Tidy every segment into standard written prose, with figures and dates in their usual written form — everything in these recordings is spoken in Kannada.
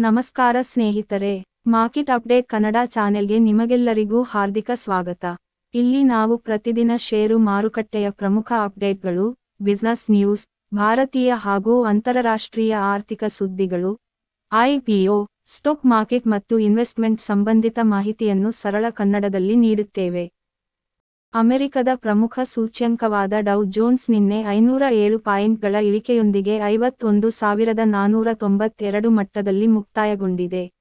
ನಮಸ್ಕಾರ ಸ್ನೇಹಿತರೆ, ಮಾರ್ಕೆಟ್ ಅಪ್ಡೇಟ್ ಕನ್ನಡ ಚಾನೆಲ್ಗೆ ನಿಮಗೆಲ್ಲರಿಗೂ ಹಾರ್ದಿಕ ಸ್ವಾಗತ. ಇಲ್ಲಿ ನಾವು ಪ್ರತಿದಿನ ಷೇರು ಮಾರುಕಟ್ಟೆಯ ಪ್ರಮುಖ ಅಪ್ಡೇಟ್ಗಳು, ಬಿಸಿನೆಸ್ ನ್ಯೂಸ್, ಭಾರತೀಯ ಹಾಗೂ ಅಂತರರಾಷ್ಟ್ರೀಯ ಆರ್ಥಿಕ ಸುದ್ದಿಗಳು, IPO, ಸ್ಟಾಕ್ ಮಾರ್ಕೆಟ್ ಮತ್ತು ಇನ್ವೆಸ್ಟ್ಮೆಂಟ್ ಸಂಬಂಧಿತ ಮಾಹಿತಿಯನ್ನು ಸರಳ ಕನ್ನಡದಲ್ಲಿ ನೀಡುತ್ತೇವೆ. ಅಮೆರಿಕದ ಪ್ರಮುಖ ಸೂಚ್ಯಂಕವಾದ ಡೌ ಜೋನ್ಸ್ ನಿನ್ನೆ 507 ಪಾಯಿಂಟ್ಗಳ ಇಳಿಕೆಯೊಂದಿಗೆ 51,492 ಮಟ್ಟದಲ್ಲಿ ಮುಕ್ತಾಯಗೊಂಡಿದೆ.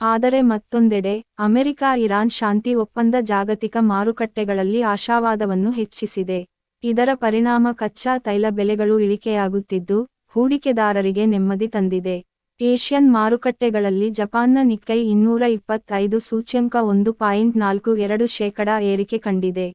ಆದರೆ ಮತ್ತೊಂದೆಡೆ, ಅಮೆರಿಕ-ಇರಾನ್ ಶಾಂತಿ ಒಪ್ಪಂದ ಜಾಗತಿಕ ಮಾರುಕಟ್ಟೆಗಳಲ್ಲಿ ಆಶಾವಾದವನ್ನು ಹೆಚ್ಚಿಸಿದೆ. ಇದರ ಪರಿಣಾಮ ಕಚ್ಚಾ ತೈಲ ಬೆಲೆಗಳು ಇಳಿಕೆಯಾಗುತ್ತಿದ್ದು, ಹೂಡಿಕೆದಾರರಿಗೆ ನೆಮ್ಮದಿ ತಂದಿದೆ. ಏಷ್ಯನ್ ಮಾರುಕಟ್ಟೆಗಳಲ್ಲಿ ಜಪಾನ್ನ ನಿಕ್ಕೈ 225 ಸೂಚ್ಯಂಕ 1.42% ಏರಿಕೆ ಕಂಡಿದೆ.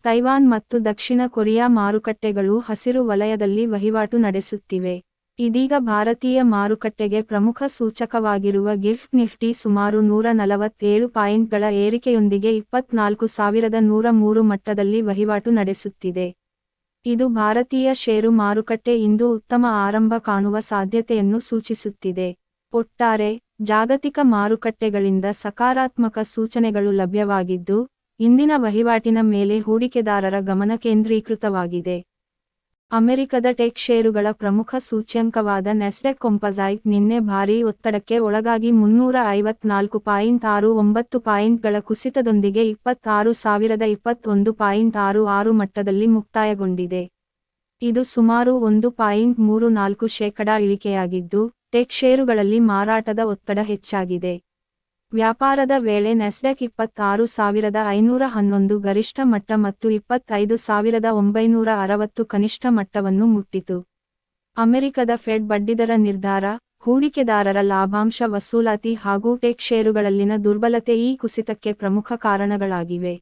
ತೈವಾನ್ ಮತ್ತು ದಕ್ಷಿಣ ಕೊರಿಯಾ ಮಾರುಕಟ್ಟೆಗಳು ಹಸಿರು ವಲಯದಲ್ಲಿ ವಹಿವಾಟು ನಡೆಸುತ್ತಿವೆ. ಇದೀಗ ಭಾರತೀಯ ಮಾರುಕಟ್ಟೆಗೆ ಪ್ರಮುಖ ಸೂಚಕವಾಗಿರುವ ಗಿಫ್ಟ್ ನಿಫ್ಟಿ ಸುಮಾರು 147 ಪಾಯಿಂಟ್ಗಳ ಏರಿಕೆಯೊಂದಿಗೆ 24,103 ಮಟ್ಟದಲ್ಲಿ ವಹಿವಾಟು ನಡೆಸುತ್ತಿದೆ. ಇದು ಭಾರತೀಯ ಷೇರು ಮಾರುಕಟ್ಟೆ ಇಂದು ಉತ್ತಮ ಆರಂಭ ಕಾಣುವ ಸಾಧ್ಯತೆಯನ್ನು ಸೂಚಿಸುತ್ತಿದೆ. ಒಟ್ಟಾರೆ, ಜಾಗತಿಕ ಮಾರುಕಟ್ಟೆಗಳಿಂದ ಸಕಾರಾತ್ಮಕ ಸೂಚನೆಗಳು ಲಭ್ಯವಾಗಿದ್ದು, ಇಂದಿನ ವಹಿವಾಟಿನ ಮೇಲೆ ಹೂಡಿಕೆದಾರರ ಗಮನ ಕೇಂದ್ರೀಕೃತವಾಗಿದೆ. ಅಮೆರಿಕದ ಟೆಕ್ ಷೇರುಗಳ ಪ್ರಮುಖ ಸೂಚ್ಯಂಕವಾದ ನ್ಯಾಸ್ಡ್ಯಾಕ್ ಕಂಪೋಸೈಟ್ ನಿನ್ನೆ ಭಾರೀ ಒತ್ತಡಕ್ಕೆ ಒಳಗಾಗಿ 354.69 ಪಾಯಿಂಟ್ಗಳ ಕುಸಿತದೊಂದಿಗೆ 26,021.66 ಮಟ್ಟದಲ್ಲಿ ಮುಕ್ತಾಯಗೊಂಡಿದೆ. ಇದು ಸುಮಾರು 1.34% ಇಳಿಕೆಯಾಗಿದ್ದು, ಟೆಕ್ ಷೇರುಗಳಲ್ಲಿ ಮಾರಾಟದ ಒತ್ತಡ ಹೆಚ್ಚಾಗಿದೆ. ವ್ಯಾಪಾರದ ವೇಳೆ ನ್ಯಾಸ್ಡ್ಯಾಕ್ 26,511 ಗರಿಷ್ಠ ಮಟ್ಟ ಮತ್ತು 25,960 ಕನಿಷ್ಠ ಮಟ್ಟವನ್ನು ಮುಟ್ಟಿತು. ಅಮೆರಿಕದ ಫೆಡ್ ಬಡ್ಡಿದರ ನಿರ್ಧಾರ, ಹೂಡಿಕೆದಾರರ ಲಾಭಾಂಶ ವಸೂಲಾತಿ ಹಾಗೂ ಟೆಕ್ ಷೇರುಗಳಲ್ಲಿನ ದುರ್ಬಲತೆ ಈ ಕುಸಿತಕ್ಕೆ ಪ್ರಮುಖ ಕಾರಣಗಳಾಗಿವೆ.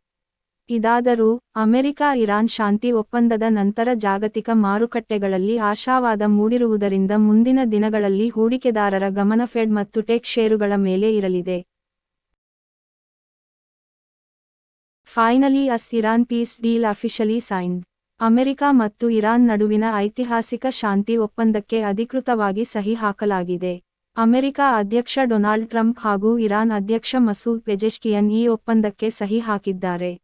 ಇದಾದರೂ, ಅಮೆರಿಕ-ಇರಾನ್ ಶಾಂತಿ ಒಪ್ಪಂದದ ನಂತರ ಜಾಗತಿಕ ಮಾರುಕಟ್ಟೆಗಳಲ್ಲಿ ಆಶಾವಾದ ಮೂಡಿರುವುದರಿಂದ ಮುಂದಿನ ದಿನಗಳಲ್ಲಿ ಹೂಡಿಕೆದಾರರ ಗಮನ ಫೆಡ್ ಮತ್ತು ಟೆಕ್ ಷೇರುಗಳ ಮೇಲೆ ಇರಲಿದೆ. Finally, US Iran peace deal officially signed. America ಮತ್ತು ಇರಾನ್ ನಡುವಿನ ಐತಿಹಾಸಿಕ ಶಾಂತಿ ಒಪ್ಪಂದಕ್ಕೆ ಅಧಿಕೃತವಾಗಿ ಸಹಿ ಹಾಕಲಾಗಿದೆ. ಅಮೆರಿಕ ಅಧ್ಯಕ್ಷ ಡೊನಾಲ್ಡ್ ಟ್ರಂಪ್ ಹಾಗೂ ಇರಾನ್ ಅಧ್ಯಕ್ಷ ಮಸೂದ್ ಪೆಜೆಶ್ಕಿಯನ್ ಈ ಒಪ್ಪಂದಕ್ಕೆ ಸಹಿ ಹಾಕಿದ್ದಾರೆ.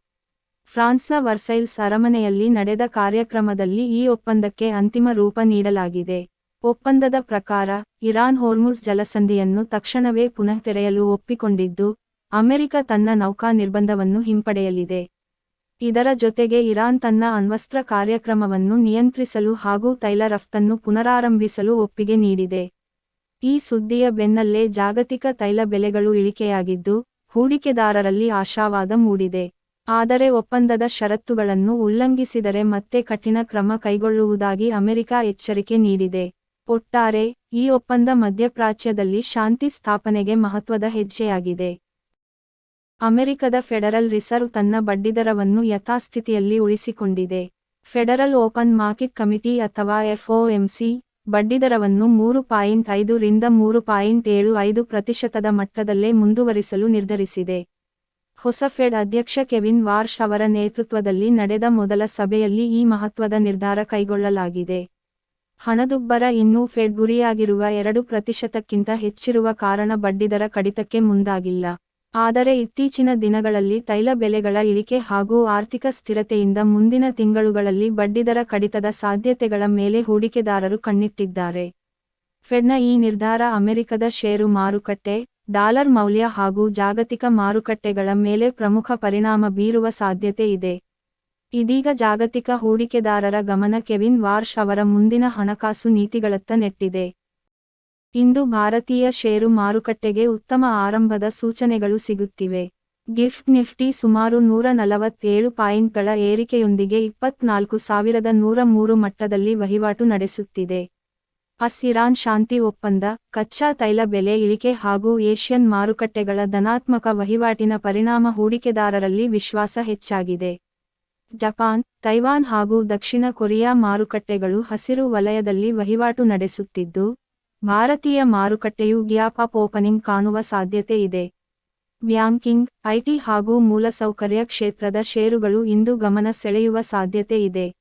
ಫ್ರಾನ್ಸ್ನ ವರ್ಸೈಲ್ಸ್ ಅರಮನೆಯಲ್ಲಿ ನಡೆದ ಕಾರ್ಯಕ್ರಮದಲ್ಲಿ ಈ ಒಪ್ಪಂದಕ್ಕೆ ಅಂತಿಮ ರೂಪ ನೀಡಲಾಗಿದೆ. ಒಪ್ಪಂದದ ಪ್ರಕಾರ, ಇರಾನ್ ಹೋರ್ಮುಜ್ ಜಲಸಂಧಿಯನ್ನು ತಕ್ಷಣವೇ ಪುನಃ ತೆರೆಯಲು ಒಪ್ಪಿಕೊಂಡಿದ್ದು, ಅಮೆರಿಕ ತನ್ನ ನೌಕಾ ನಿರ್ಬಂಧವನ್ನು ಹಿಂಪಡೆಯಲಿದೆ. ಇದರ ಜೊತೆಗೆ ಇರಾನ್ ತನ್ನ ಅಣ್ವಸ್ತ್ರ ಕಾರ್ಯಕ್ರಮವನ್ನು ನಿಯಂತ್ರಿಸಲು ಹಾಗೂ ತೈಲ ರಫ್ತನ್ನು ಪುನರಾರಂಭಿಸಲು ಒಪ್ಪಿಗೆ ನೀಡಿದೆ. ಈ ಸುದ್ದಿಯ ಬೆನ್ನಲ್ಲೇ ಜಾಗತಿಕ ತೈಲ ಬೆಲೆಗಳು ಇಳಿಕೆಯಾಗಿದ್ದು, ಹೂಡಿಕೆದಾರರಲ್ಲಿ ಆಶಾವಾದ ಮೂಡಿದೆ. ಆದರೆ ಒಪ್ಪಂದದ ಷರತ್ತುಗಳನ್ನು ಉಲ್ಲಂಘಿಸಿದರೆ ಮತ್ತೆ ಕಠಿಣ ಕ್ರಮ ಕೈಗೊಳ್ಳುವುದಾಗಿ ಅಮೆರಿಕ ಎಚ್ಚರಿಕೆ ನೀಡಿದೆ. ಒಟ್ಟಾರೆ, ಈ ಒಪ್ಪಂದ ಮಧ್ಯಪ್ರಾಚ್ಯದಲ್ಲಿ ಶಾಂತಿ ಸ್ಥಾಪನೆಗೆ ಮಹತ್ವದ ಹೆಜ್ಜೆಯಾಗಿದೆ. ಅಮೆರಿಕದ ಫೆಡರಲ್ ರಿಸರ್ವ್ ತನ್ನ ಬಡ್ಡಿದರವನ್ನು ಯಥಾಸ್ಥಿತಿಯಲ್ಲಿ ಉಳಿಸಿಕೊಂಡಿದೆ. ಫೆಡರಲ್ ಓಪನ್ ಮಾರ್ಕೆಟ್ ಕಮಿಟಿ ಅಥವಾ FOMC, ಬಡ್ಡಿದರವನ್ನು 3.5 ರಿಂದ 3.75% ಮಟ್ಟದಲ್ಲೇ ಮುಂದುವರಿಸಲು ನಿರ್ಧರಿಸಿದೆ. ಹೊಸ ಫೆಡ್ ಅಧ್ಯಕ್ಷ ಕೆವಿನ್ ವಾರ್ಷ್ ಅವರ ನೇತೃತ್ವದಲ್ಲಿ ನಡೆದ ಮೊದಲ ಸಭೆಯಲ್ಲಿ ಈ ಮಹತ್ವದ ನಿರ್ಧಾರ ಕೈಗೊಳ್ಳಲಾಗಿದೆ. ಹಣದುಬ್ಬರ ಇನ್ನೂ ಫೆಡ್ ಗುರಿಯಾಗಿರುವ 2%ಕ್ಕಿಂತ ಹೆಚ್ಚಿರುವ ಕಾರಣ ಬಡ್ಡಿದರ ಕಡಿತಕ್ಕೆ ಮುಂದಾಗಿಲ್ಲ. ಆದರೆ ಇತ್ತೀಚಿನ ದಿನಗಳಲ್ಲಿ ತೈಲ ಬೆಲೆಗಳ ಇಳಿಕೆ ಹಾಗೂ ಆರ್ಥಿಕ ಸ್ಥಿರತೆಯಿಂದ ಮುಂದಿನ ತಿಂಗಳುಗಳಲ್ಲಿ ಬಡ್ಡಿದರ ಕಡಿತದ ಸಾಧ್ಯತೆಗಳ ಮೇಲೆ ಹೂಡಿಕೆದಾರರು ಕಣ್ಣಿಟ್ಟಿದ್ದಾರೆ. ಫೆಡ್ನ ಈ ನಿರ್ಧಾರ ಅಮೆರಿಕದ ಷೇರು ಮಾರುಕಟ್ಟೆ, ಡಾಲರ್ ಮೌಲ್ಯ ಹಾಗೂ ಜಾಗತಿಕ ಮಾರುಕಟ್ಟೆಗಳ ಮೇಲೆ ಪ್ರಮುಖ ಪರಿಣಾಮ ಬೀರುವ ಸಾಧ್ಯತೆ ಇದೆ. ಇದೀಗ ಜಾಗತಿಕ ಹೂಡಿಕೆದಾರರ ಗಮನ ಕೆವಿನ್ ವಾರ್ಷ್ ಅವರ ಮುಂದಿನ ಹಣಕಾಸು ನೀತಿಗಳತ್ತ ನೆಟ್ಟಿದೆ. ಇಂದು ಭಾರತೀಯ ಷೇರು ಮಾರುಕಟ್ಟೆಗೆ ಉತ್ತಮ ಆರಂಭದ ಸೂಚನೆಗಳು ಸಿಗುತ್ತಿವೆ. ಗಿಫ್ಟ್ ನಿಫ್ಟಿ ಸುಮಾರು 147 ಪಾಯಿಂಟ್ಗಳ ಏರಿಕೆಯೊಂದಿಗೆ 24,103 ಮಟ್ಟದಲ್ಲಿ ವಹಿವಾಟು ನಡೆಸುತ್ತಿದೆ. US ಇರಾನ್ ಶಾಂತಿ ಒಪ್ಪಂದ, ಕಚ್ಚಾ ತೈಲ ಬೆಲೆ ಇಳಿಕೆ ಹಾಗೂ ಏಷ್ಯನ್ ಮಾರುಕಟ್ಟೆಗಳ ಧನಾತ್ಮಕ ವಹಿವಾಟಿನ ಪರಿಣಾಮ ಹೂಡಿಕೆದಾರರಲ್ಲಿ ವಿಶ್ವಾಸ ಹೆಚ್ಚಾಗಿದೆ. ಜಪಾನ್, ತೈವಾನ್ ಹಾಗೂ ದಕ್ಷಿಣ ಕೊರಿಯಾ ಮಾರುಕಟ್ಟೆಗಳು ಹಸಿರು ವಲಯದಲ್ಲಿ ವಹಿವಾಟು ನಡೆಸುತ್ತಿದ್ದು, ಭಾರತೀಯ ಮಾರುಕಟ್ಟೆಯು ಗ್ಯಾಪ್ ಅಪ್ ಓಪನಿಂಗ್ ಕಾಣುವ ಸಾಧ್ಯತೆ ಇದೆ. ಬ್ಯಾಂಕಿಂಗ್, IT ಹಾಗೂ ಮೂಲಸೌಕರ್ಯ ಕ್ಷೇತ್ರದ ಷೇರುಗಳು ಇಂದು ಗಮನ ಸೆಳೆಯುವ ಸಾಧ್ಯತೆ ಇದೆ.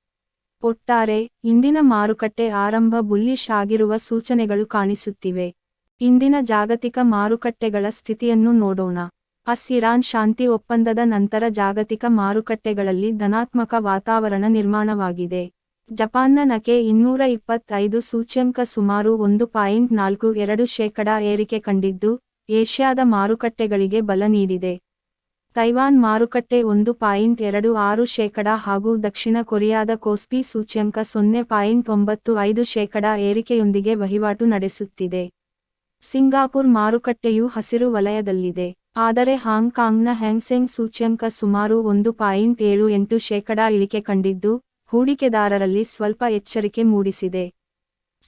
ಒಟ್ಟಾರೆ, ಇಂದಿನ ಮಾರುಕಟ್ಟೆ ಆರಂಭ ಬುಲ್ಲಿಶ್ ಆಗಿರುವ ಸೂಚನೆಗಳು ಕಾಣಿಸುತ್ತಿವೆ. ಇಂದಿನ ಜಾಗತಿಕ ಮಾರುಕಟ್ಟೆಗಳ ಸ್ಥಿತಿಯನ್ನು ನೋಡೋಣ. ಇರಾನ್ ಶಾಂತಿ ಒಪ್ಪಂದದ ನಂತರ ಜಾಗತಿಕ ಮಾರುಕಟ್ಟೆಗಳಲ್ಲಿ ಧನಾತ್ಮಕ ವಾತಾವರಣ ನಿರ್ಮಾಣವಾಗಿದೆ. ಜಪಾನ್ನ ನಕೆ 225 ಸೂಚ್ಯಂಕ ಸುಮಾರು 1.42% ಏರಿಕೆ ಕಂಡಿದ್ದು, ಏಷ್ಯಾದ ಮಾರುಕಟ್ಟೆಗಳಿಗೆ ಬಲ ನೀಡಿದೆ. ತೈವಾನ್ ಮಾರುಕಟ್ಟೆ 1.26% ಹಾಗೂ ದಕ್ಷಿಣ ಕೊರಿಯಾದ ಕೋಸ್ಪಿ ಸೂಚ್ಯಂಕ 0.95% ಏರಿಕೆಯೊಂದಿಗೆ ವಹಿವಾಟು ನಡೆಸುತ್ತಿದೆ. ಸಿಂಗಾಪುರ್ ಮಾರುಕಟ್ಟೆಯು ಹಸಿರು ವಲಯದಲ್ಲಿದೆ. ಆದರೆ ಹಾಂಗ್ಕಾಂಗ್ನ ಹ್ಯಾಂಗ್ಸೆಂಗ್ ಸೂಚ್ಯಂಕ ಸುಮಾರು 1.78% ಇಳಿಕೆ ಕಂಡಿದ್ದು, ಹೂಡಿಕೆದಾರರಲ್ಲಿ ಸ್ವಲ್ಪ ಎಚ್ಚರಿಕೆ ಮೂಡಿಸಿದೆ.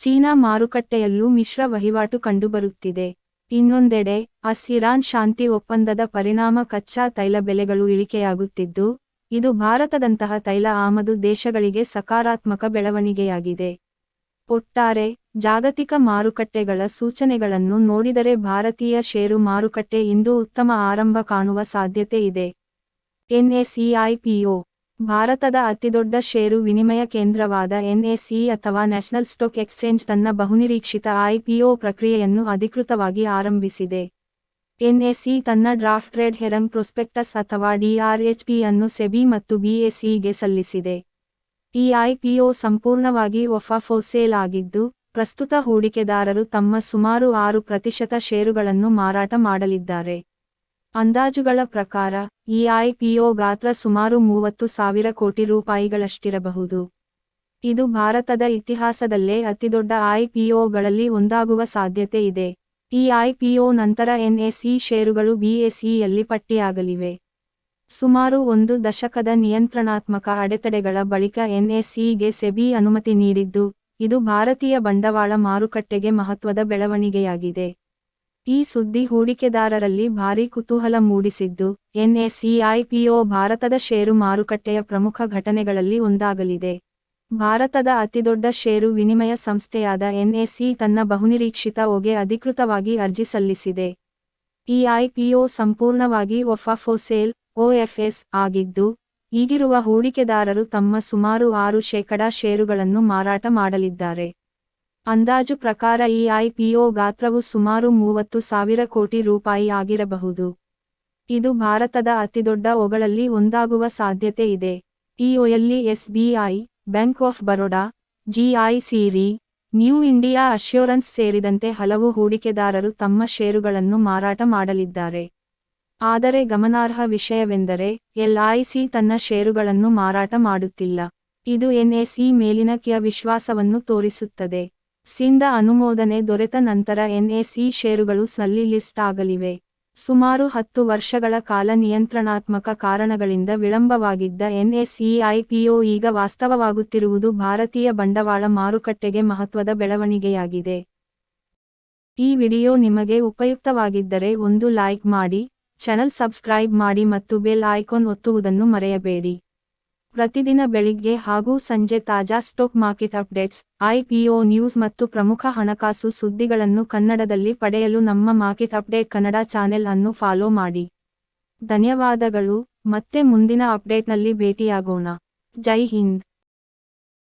ಚೀನಾ ಮಾರುಕಟ್ಟೆಯಲ್ಲೂ ಮಿಶ್ರ ವಹಿವಾಟು ಕಂಡುಬರುತ್ತಿದೆ. ಇನ್ನೊಂದೆಡೆ, ಇರಾನ್ ಶಾಂತಿ ಒಪ್ಪಂದದ ಪರಿಣಾಮ ಕಚ್ಚಾ ತೈಲ ಬೆಲೆಗಳು ಇಳಿಕೆಯಾಗುತ್ತಿದ್ದು, ಇದು ಭಾರತದಂತಹ ತೈಲ ಆಮದು ದೇಶಗಳಿಗೆ ಸಕಾರಾತ್ಮಕ ಬೆಳವಣಿಗೆಯಾಗಿದೆ. ಒಟ್ಟಾರೆ, ಜಾಗತಿಕ ಮಾರುಕಟ್ಟೆಗಳ ಸೂಚನೆಗಳನ್ನು ನೋಡಿದರೆ ಭಾರತೀಯ ಷೇರು ಮಾರುಕಟ್ಟೆ ಇಂದು ಉತ್ತಮ ಆರಂಭ ಕಾಣುವ ಸಾಧ್ಯತೆ ಇದೆ. NSE IPO ಭಾರತದ ಅತಿದೊಡ್ಡ ಷೇರು ವಿನಿಮಯ ಕೇಂದ್ರವಾದ NSE ಅಥವಾ ನ್ಯಾಷನಲ್ ಸ್ಟಾಕ್ ಎಕ್ಸ್ಚೇಂಜ್ ತನ್ನ ಬಹುನಿರೀಕ್ಷಿತ IPO ಪ್ರಕ್ರಿಯೆಯನ್ನು ಅಧಿಕೃತವಾಗಿ ಆರಂಭಿಸಿದೆ. NSE ತನ್ನ ಡ್ರಾಫ್ಟ್ ರೆಡ್ ಹೆರಂಗ್ ಪ್ರೊಸ್ಪೆಕ್ಟಸ್ ಅಥವಾ DRHP ಅನ್ನು ಸೆಬಿ ಮತ್ತು BSEಗೆ ಸಲ್ಲಿಸಿದೆ. ಈ IPO ಸಂಪೂರ್ಣವಾಗಿ ಫಾರ್ ಸೇಲ್ ಆಗಿದ್ದು, ಪ್ರಸ್ತುತ ಹೂಡಿಕೆದಾರರು ತಮ್ಮ ಸುಮಾರು 6% ಷೇರುಗಳನ್ನು ಮಾರಾಟ ಮಾಡಲಿದ್ದಾರೆ. ಅಂದಾಜುಗಳ ಪ್ರಕಾರ, ಈ IPO ಗಾತ್ರ ಸುಮಾರು 30,000 ಕೋಟಿ ರೂಪಾಯಿಗಳಷ್ಟಿರಬಹುದು. ಇದು ಭಾರತದ ಇತಿಹಾಸದಲ್ಲೇ ಅತಿದೊಡ್ಡ IPOಗಳಲ್ಲಿ ಒಂದಾಗುವ ಸಾಧ್ಯತೆ ಇದೆ. ಈ IPO ನಂತರ NSE ಷೇರುಗಳು BSEಯಲ್ಲಿ ಪಟ್ಟಿಯಾಗಲಿವೆ. ಸುಮಾರು 1 ದಶಕದ ನಿಯಂತ್ರಣಾತ್ಮಕ ಅಡೆತಡೆಗಳ ಬಳಿಕ NSEಗೆ ಸೆಬಿ ಅನುಮತಿ ನೀಡಿದ್ದು, ಇದು ಭಾರತೀಯ ಬಂಡವಾಳ ಮಾರುಕಟ್ಟೆಗೆ ಮಹತ್ವದ ಬೆಳವಣಿಗೆಯಾಗಿದೆ. ಈ ಸುದ್ದಿ ಹೂಡಿಕೆದಾರರಲ್ಲಿ ಭಾರೀ ಕುತೂಹಲ ಮೂಡಿಸಿದ್ದು, NSE IPO ಭಾರತದ ಷೇರು ಮಾರುಕಟ್ಟೆಯ ಪ್ರಮುಖ ಘಟನೆಗಳಲ್ಲಿ ಒಂದಾಗಲಿದೆ. ಭಾರತದ ಅತಿದೊಡ್ಡ ಷೇರು ವಿನಿಮಯ ಸಂಸ್ಥೆಯಾದ NSE ತನ್ನ ಬಹುನಿರೀಕ್ಷಿತ Oಗೆ ಅಧಿಕೃತವಾಗಿ ಅರ್ಜಿ ಸಲ್ಲಿಸಿದೆ. ಈ IPO ಸಂಪೂರ್ಣವಾಗಿ ಫಾರ್ ಸೇಲ್ OFS ಆಗಿದ್ದು, ಈಗಿರುವ ಹೂಡಿಕೆದಾರರು ತಮ್ಮ ಸುಮಾರು 6% ಷೇರುಗಳನ್ನು ಮಾರಾಟ ಮಾಡಲಿದ್ದಾರೆ. ಅಂದಾಜು ಪ್ರಕಾರ ಈ IPO ಗಾತ್ರವು ಸುಮಾರು 30,000 ಕೋಟಿ ರೂಪಾಯಿ ಆಗಿರಬಹುದು. ಇದು ಭಾರತದ ಅತಿದೊಡ್ಡ Oಗಳಲ್ಲಿ ಒಂದಾಗುವ ಸಾಧ್ಯತೆ ಇದೆ. ಈ Oಯಲ್ಲಿ SBI, bank of Baroda, GIC Re, new India assurance ಸೇರಿದಂತೆ ಹಲವು ಹೂಡಿಕೆದಾರರು ತಮ್ಮ ಷೇರುಗಳನ್ನು ಮಾರಾಟ ಮಾಡಲಿದ್ದಾರೆ. ಆದರೆ ಗಮನಾರ್ಹ ವಿಷಯವೆಂದರೆ, LIC ತನ್ನ ಷೇರುಗಳನ್ನು ಮಾರಾಟ ಮಾಡುತ್ತಿಲ್ಲ. ಇದು NSE ಮೇಲಿನ ವಿಶ್ವಾಸವನ್ನು ತೋರಿಸುತ್ತದೆ. ಸಿಂದ ಅನುಮೋದನೆ ದೊರೆತ ನಂತರ NSE ಷೇರುಗಳು ನಲ್ಲಿ ಲಿಸ್ಟ್ ಆಗಲಿವೆ. ಸುಮಾರು 10 ವರ್ಷಗಳ ಕಾಲ ನಿಯಂತ್ರಣಾತ್ಮಕ ಕಾರಣಗಳಿಂದ ವಿಳಂಬವಾಗಿದ್ದ NSE IPO ಈಗ ವಾಸ್ತವವಾಗುತ್ತಿರುವುದು ಭಾರತೀಯ ಬಂಡವಾಳ ಮಾರುಕಟ್ಟೆಗೆ ಮಹತ್ವದ ಬೆಳವಣಿಗೆಯಾಗಿದೆ. ಈ ವಿಡಿಯೋ ನಿಮಗೆ ಉಪಯುಕ್ತವಾಗಿದ್ದರೆ ಒಂದು ಲೈಕ್ ಮಾಡಿ, ಚಾನೆಲ್ ಸಬ್ಸ್ಕ್ರೈಬ್ ಮಾಡಿ ಮತ್ತು ಬೆಲ್ ಐಕಾನ್ ಒತ್ತುವುದನ್ನು ಮರೆಯಬೇಡಿ. ಪ್ರತಿದಿನ ಬೆಳಿಗ್ಗೆ ಹಾಗೂ ಸಂಜೆ ತಾಜಾ stock market updates, IPO news ಮತ್ತು ಪ್ರಮುಖ ಹಣಕಾಸು ಸುದ್ದಿಗಳನ್ನು ಕನ್ನಡದಲ್ಲಿ ಪಡೆಯಲು ನಮ್ಮ ಮಾರ್ಕೆಟ್ ಅಪ್ಡೇಟ್ ಕನ್ನಡ ಚಾನೆಲ್ ಅನ್ನು ಫಾಲೋ ಮಾಡಿ. ಧನ್ಯವಾದಗಳು. ಮತ್ತೆ ಮುಂದಿನ ಅಪ್ಡೇಟ್ನಲ್ಲಿ ಭೇಟಿಯಾಗೋಣ. ಜೈ ಹಿಂದ್.